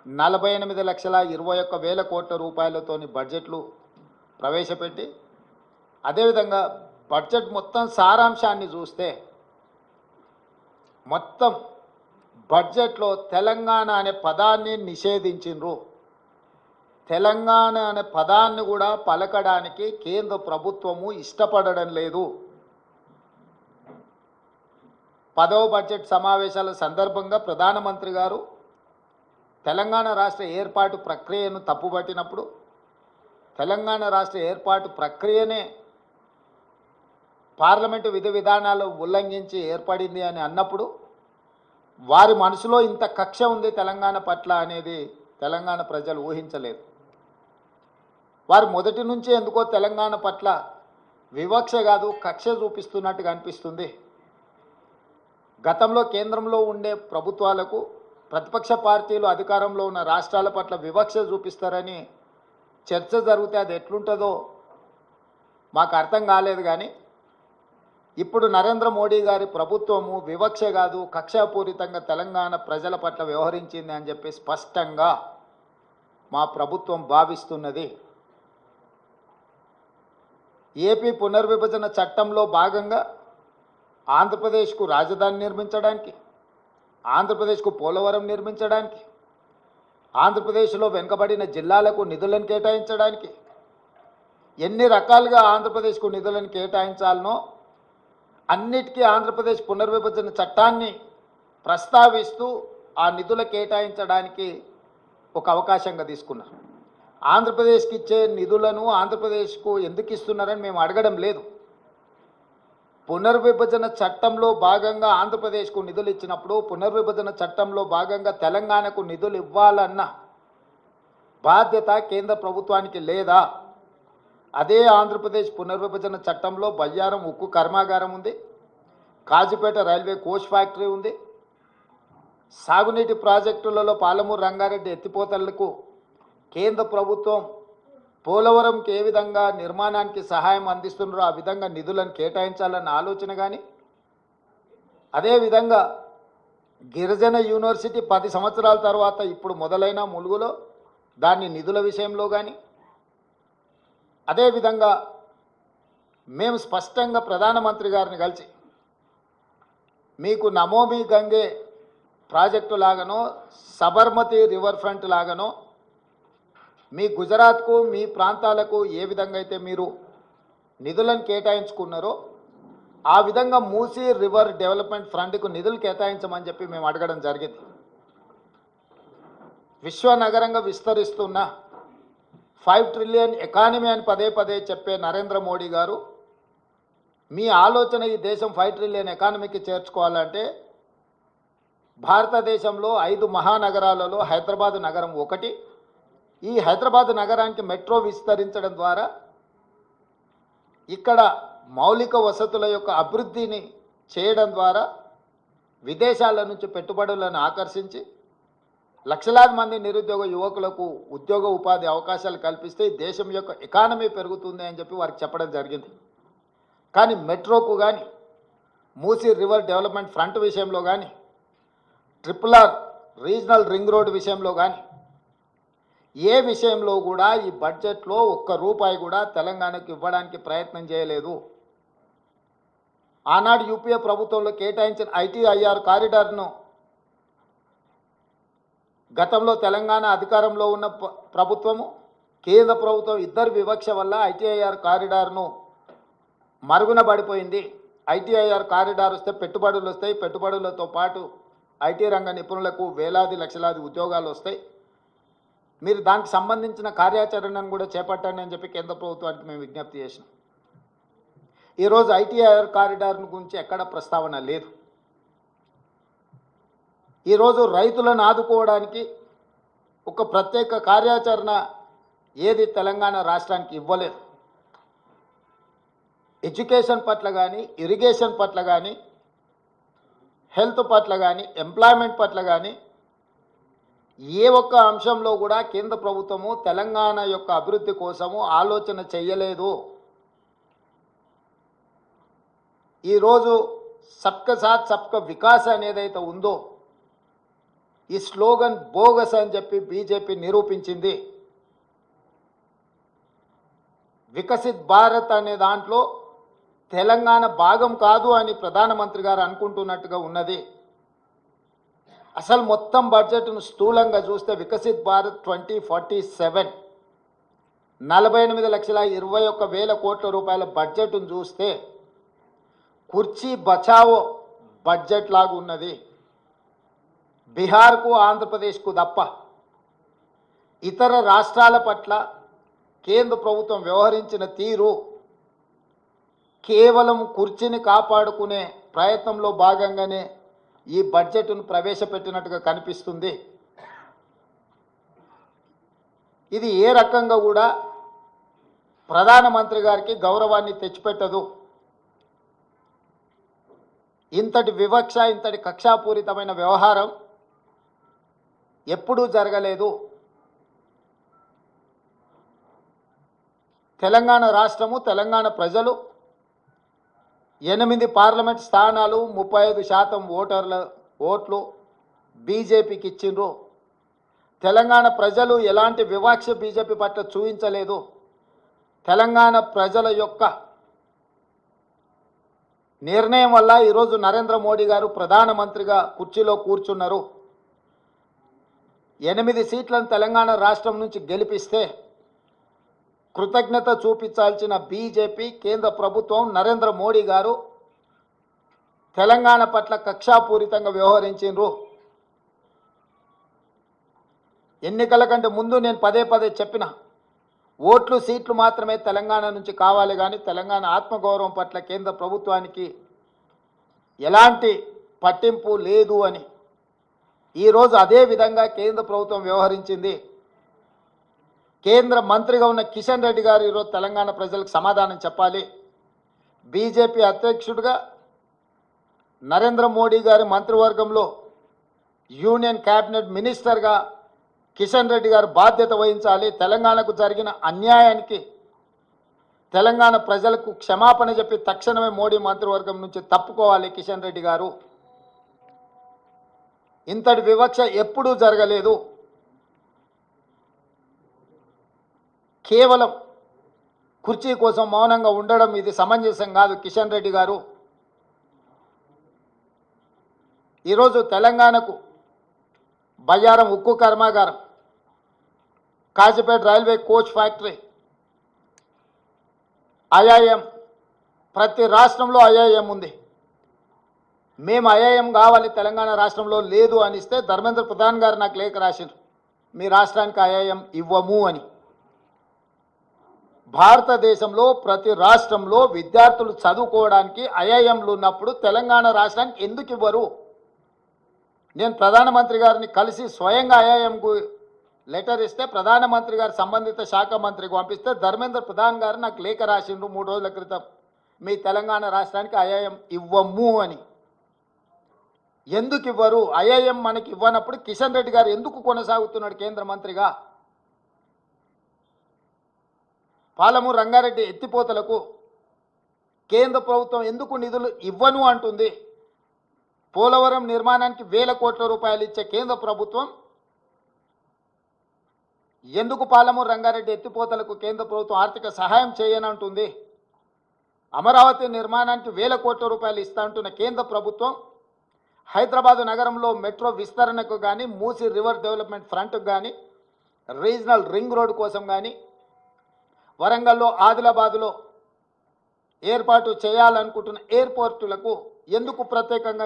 48,21,000 కోట్ల రూపాయలతోని బడ్జెట్లు ప్రవేశపెట్టి అదేవిధంగా బడ్జెట్ మొత్తం సారాంశాన్ని చూస్తే మొత్తం బడ్జెట్లో తెలంగాణ అనే పదాన్ని నిషేధించిండ్రు. తెలంగాణ అనే పదాన్ని కూడా పలకడానికి కేంద్ర ప్రభుత్వము ఇష్టపడడం లేదు. 10వ బడ్జెట్ సమావేశాల సందర్భంగా ప్రధానమంత్రి గారు తెలంగాణ రాష్ట్ర ఏర్పాటు ప్రక్రియను తప్పుపట్టినప్పుడు తెలంగాణ రాష్ట్ర ఏర్పాటు ప్రక్రియనే పార్లమెంటు విధి విధానాలు ఉల్లంఘించి ఏర్పడింది అని అన్నప్పుడు వారి మనసులో ఇంత కక్ష ఉంది తెలంగాణ పట్ల అనేది తెలంగాణ ప్రజలు ఊహించలేదు. వారు మొదటి నుంచి ఎందుకో తెలంగాణ పట్ల వివక్ష కాదు కక్ష చూపిస్తున్నట్టుగా అనిపిస్తుంది. గతంలో కేంద్రంలో ఉండే ప్రభుత్వాలకు ప్రతిపక్ష పార్టీలు అధికారంలో ఉన్న రాష్ట్రాల పట్ల వివక్ష చూపిస్తారని చర్చ జరిగితే అది ఎట్లుంటుందో మాకు అర్థం కాలేదు. కానీ ఇప్పుడు నరేంద్ర మోడీ గారి ప్రభుత్వము వివక్ష కాదు కక్షాపూరితంగా తెలంగాణ ప్రజల పట్ల వ్యవహరించింది అని చెప్పి స్పష్టంగా మా ప్రభుత్వం భావిస్తున్నది. ఏపీ పునర్విభజన చట్టంలో భాగంగా ఆంధ్రప్రదేశ్కు రాజధాని నిర్మించడానికి, ఆంధ్రప్రదేశ్కు పోలవరం నిర్మించడానికి, ఆంధ్రప్రదేశ్లో వెనుకబడిన జిల్లాలకు నిధులను కేటాయించడానికి ఎన్ని రకాలుగా ఆంధ్రప్రదేశ్కు నిధులను కేటాయించాలనో అన్నిటికీ ఆంధ్రప్రదేశ్ పునర్విభజన చట్టాన్ని ప్రస్తావిస్తూ ఆ నిధుల కేటాయించడానికి ఒక అవకాశంగా తీసుకున్నారు. ఆంధ్రప్రదేశ్కి ఇచ్చే నిధులను ఆంధ్రప్రదేశ్కు ఎందుకు ఇస్తున్నారని మేము అడగడం లేదు. పునర్విభజన చట్టంలో భాగంగా ఆంధ్రప్రదేశ్కు నిధులు ఇచ్చినప్పుడు పునర్విభజన చట్టంలో భాగంగా తెలంగాణకు నిధులు ఇవ్వాలన్న బాధ్యత కేంద్ర ప్రభుత్వానికి లేదా? అదే ఆంధ్రప్రదేశ్ పునర్విభజన చట్టంలో బయ్యారం ఉక్కు కర్మాగారం ఉంది, కాజీపేట రైల్వే కోచ్ ఫ్యాక్టరీ ఉంది, సాగునీటి ప్రాజెక్టులలో పాలమూరు రంగారెడ్డి ఎత్తిపోతలకు కేంద్ర ప్రభుత్వం పోలవరంకి ఏ విధంగా నిర్మాణానికి సహాయం అందిస్తున్నారో ఆ విధంగా నిధులను కేటాయించాలన్న ఆలోచన కానీ, అదేవిధంగా గిరిజన యూనివర్సిటీ 10 సంవత్సరాల తర్వాత ఇప్పుడు మొదలైన ములుగులో దాన్ని నిధుల విషయంలో కానీ, అదేవిధంగా మేము స్పష్టంగా ప్రధానమంత్రి గారిని కలిసి మీకు నమోమి గంగే ప్రాజెక్టు లాగానో సబర్మతి రివర్ ఫ్రంట్ లాగానో మీ గుజరాత్కు మీ ప్రాంతాలకు ఏ విధంగా అయితే మీరు నిధులను కేటాయించుకున్నారో ఆ విధంగా మూసీ రివర్ డెవలప్మెంట్ ఫ్రంట్కు నిధులు కేటాయించమని చెప్పి మేము అడగడం జరిగింది. విశ్వనగరంగా విస్తరిస్తున్న 5 ట్రిలియన్ ఎకానమీ అని పదే పదే చెప్పే నరేంద్ర మోడీ గారు మీ ఆలోచన ఈ దేశం 5 ట్రిలియన్ ఎకానమీకి చేర్చుకోవాలంటే భారతదేశంలో 5 మహానగరాలలో హైదరాబాద్ నగరం ఒకటి. ఈ హైదరాబాద్ నగరానికి మెట్రో విస్తరించడం ద్వారా ఇక్కడ మౌలిక వసతుల యొక్క అభివృద్ధిని చేయడం ద్వారా విదేశాల నుంచి పెట్టుబడులను ఆకర్షించి లక్షలాది మంది నిరుద్యోగ యువకులకు ఉద్యోగ ఉపాధి అవకాశాలు కల్పిస్తే దేశం యొక్క ఎకానమీ పెరుగుతుంది అని చెప్పి వారికి చెప్పడం జరిగింది. కానీ మెట్రోకు కానీ మూసీ రివర్ డెవలప్మెంట్ ఫ్రంట్ విషయంలో కానీ RRR రీజనల్ రింగ్ రోడ్ విషయంలో కానీ ఏ విషయంలో కూడా ఈ బడ్జెట్లో ఒక్క రూపాయి కూడా తెలంగాణకు ఇవ్వడానికి ప్రయత్నం చేయలేదు. ఆనాడు యూపీఏ ప్రభుత్వంలో కేటాయించిన ITIR కారిడార్ను గతంలో తెలంగాణ అధికారంలో ఉన్న ప్రభుత్వము కేంద్ర ప్రభుత్వం ఇద్దరు వివక్ష వల్ల ITIR కారిడార్ను మరుగున పడిపోయింది. ITIR కారిడార్ వస్తే పెట్టుబడులు వస్తాయి, పెట్టుబడులతో పాటు IT రంగ నిపుణులకు వేలాది లక్షలాది ఉద్యోగాలు వస్తాయి. మీరు దానికి సంబంధించిన కార్యాచరణను కూడా చేపట్టండి అని చెప్పి కేంద్ర ప్రభుత్వానికి మేము విజ్ఞప్తి చేసినాం. ఈరోజు ITIR కారిడార్ గురించి ఎక్కడ ప్రస్తావన లేదు. ఈరోజు రైతులను ఆదుకోవడానికి ఒక ప్రత్యేక కార్యాచరణ ఏది తెలంగాణ రాష్ట్రానికి ఇవ్వలేదు. ఎడ్యుకేషన్ పట్ల కానీ, ఇరిగేషన్ పట్ల కానీ, హెల్త్ పట్ల కానీ, ఎంప్లాయ్మెంట్ పట్ల కానీ ఏ ఒక్క అంశంలో కూడా కేంద్ర ప్రభుత్వము తెలంగాణ యొక్క అభివృద్ధి కోసము ఆలోచన చేయలేదు. ఈరోజు సబ్కా సాత్ సబ్కా వికాస్ అనేదైతే ఉందో ఈ స్లోగన్ బోగస్ అని చెప్పి బీజేపీ నిరూపించింది. వికసిత్ భారత్ అనే దాంట్లో తెలంగాణ భాగం కాదు అని ప్రధానమంత్రి గారు అనుకుంటున్నట్టుగా ఉన్నది. అసలు మొత్తం బడ్జెట్ను స్థూలంగా చూస్తే వికసిత్ భారత్ 2047 48,21,000 కోట్ల రూపాయల బడ్జెట్ను చూస్తే కుర్చీ బచావో బడ్జెట్ లాగా ఉన్నది. బీహార్కు ఆంధ్రప్రదేశ్కు తప్ప ఇతర రాష్ట్రాల పట్ల కేంద్ర ప్రభుత్వం వ్యవహరించిన తీరు కేవలం కుర్చీని కాపాడుకునే ప్రయత్నంలో భాగంగానే ఈ బడ్జెట్ను ప్రవేశపెట్టినట్టుగా కనిపిస్తుంది. ఇది ఏ రకంగా కూడా ప్రధానమంత్రి గారికి గౌరవాన్ని తెచ్చిపెట్టదు. ఇంతటి వివక్ష, ఇంతటి కక్షాపూరితమైన వ్యవహారం ఎప్పుడూ జరగలేదు. తెలంగాణ రాష్ట్రము, తెలంగాణ ప్రజలు 8 పార్లమెంట్ స్థానాలు, 35% ఓట్లు బీజేపీకి ఇచ్చిండ్రు. తెలంగాణ ప్రజలు ఎలాంటి వివక్ష బీజేపీ పట్ల చూపించలేదు. తెలంగాణ ప్రజల యొక్క నిర్ణయం వల్ల ఈరోజు నరేంద్ర మోడీ గారు ప్రధానమంత్రిగా కుర్చీలో కూర్చున్నారు. 8 సీట్లను తెలంగాణ రాష్ట్రం నుంచి గెలిపిస్తే కృతజ్ఞత చూపించాల్సిన బీజేపీ కేంద్ర ప్రభుత్వం, నరేంద్ర మోడీ గారు తెలంగాణ పట్ల కక్షాపూరితంగా వ్యవహరించారు. ఎన్నికల కంటే ముందు నేను పదే చెప్పిన, ఓట్లు సీట్లు మాత్రమే తెలంగాణ నుంచి కావాలి, కానీ తెలంగాణ ఆత్మగౌరవం పట్ల కేంద్ర ప్రభుత్వానికి ఎలాంటి పట్టింపు లేదు అని. ఈరోజు అదే విధంగా కేంద్ర ప్రభుత్వం వ్యవహరించింది. కేంద్ర మంత్రిగా ఉన్న కిషన్ రెడ్డి గారు ఈరోజు తెలంగాణ ప్రజలకు సమాధానం చెప్పాలి. బీజేపీ అధ్యక్షుడిగా నరేంద్ర మోడీ గారి మంత్రివర్గంలో యూనియన్ క్యాబినెట్ మినిస్టర్గా కిషన్ రెడ్డి గారు బాధ్యత వహించాలి. తెలంగాణకు జరిగిన అన్యాయానికి తెలంగాణ ప్రజలకు క్షమాపణ చెప్పి తక్షణమే మోడీ మంత్రివర్గం నుంచి తప్పుకోవాలి కిషన్ రెడ్డి గారు. ఇంతటి వివక్ష ఎప్పుడూ జరగలేదు. కేవలం కుర్చీ కోసం మౌనంగా ఉండడం ఇది సమంజసం కాదు. కిషన్ రెడ్డి గారు ఈరోజు తెలంగాణకు బయ్యారం ఉక్కు కర్మాగారం, Kazipet railway coach factory, IIM, ప్రతి రాష్ట్రంలో ఐఐఎం ఉంది. మేము ఐఐఎం కావాలి తెలంగాణ రాష్ట్రంలో లేదు అనిస్తే ధర్మేంద్ర ప్రధాన్ గారు నాకు లేఖ రాసిండ్రు, మీ రాష్ట్రానికి ఐఐఎం ఇవ్వము అని. భారతదేశంలో ప్రతి రాష్ట్రంలో విద్యార్థులు చదువుకోవడానికి ఐఐఎంలు ఉన్నప్పుడు తెలంగాణ రాష్ట్రానికి ఎందుకు ఇవ్వరు? నేను ప్రధానమంత్రి గారిని కలిసి స్వయంగా ఐఐఎంకు లెటర్ ఇస్తే ప్రధానమంత్రి గారు సంబంధిత శాఖ మంత్రికి పంపిస్తే ధర్మేంద్ర ప్రధాన్ గారు నాకు లేఖ రాసిండ్రు 3 రోజుల క్రితం, మీ తెలంగాణ రాష్ట్రానికి ఐఐఎం ఇవ్వము అని. ఎందుకు ఇవ్వరు? ఐఐఎం మనకి ఇవ్వనప్పుడు కిషన్ రెడ్డి గారు ఎందుకు కొనసాగుతున్నాడు కేంద్ర మంత్రిగా? పాలమూరు రంగారెడ్డి ఎత్తిపోతలకు కేంద్ర ప్రభుత్వం ఎందుకు నిధులు ఇవ్వను అంటుంది? పోలవరం నిర్మాణానికి 1000 కోట్ల రూపాయలు ఇచ్చే కేంద్ర ప్రభుత్వం ఎందుకు పాలమూరు రంగారెడ్డి ఎత్తిపోతలకు కేంద్ర ప్రభుత్వం ఆర్థిక సహాయం చేయనంటుంది? అమరావతి నిర్మాణానికి 1000 కోట్ల రూపాయలు ఇస్తా అంటున్న కేంద్ర ప్రభుత్వం హైదరాబాద్ నగరంలో మెట్రో విస్తరణకు కానీ, మూసీ రివర్ డెవలప్మెంట్ ఫ్రంట్కు కానీ, రీజనల్ రింగ్ రోడ్ కోసం కానీ, వరంగల్లో, ఆదిలాబాద్లో ఏర్పాటు చేయాలనుకుంటున్న ఎయిర్పోర్టులకు ఎందుకు ప్రత్యేకంగా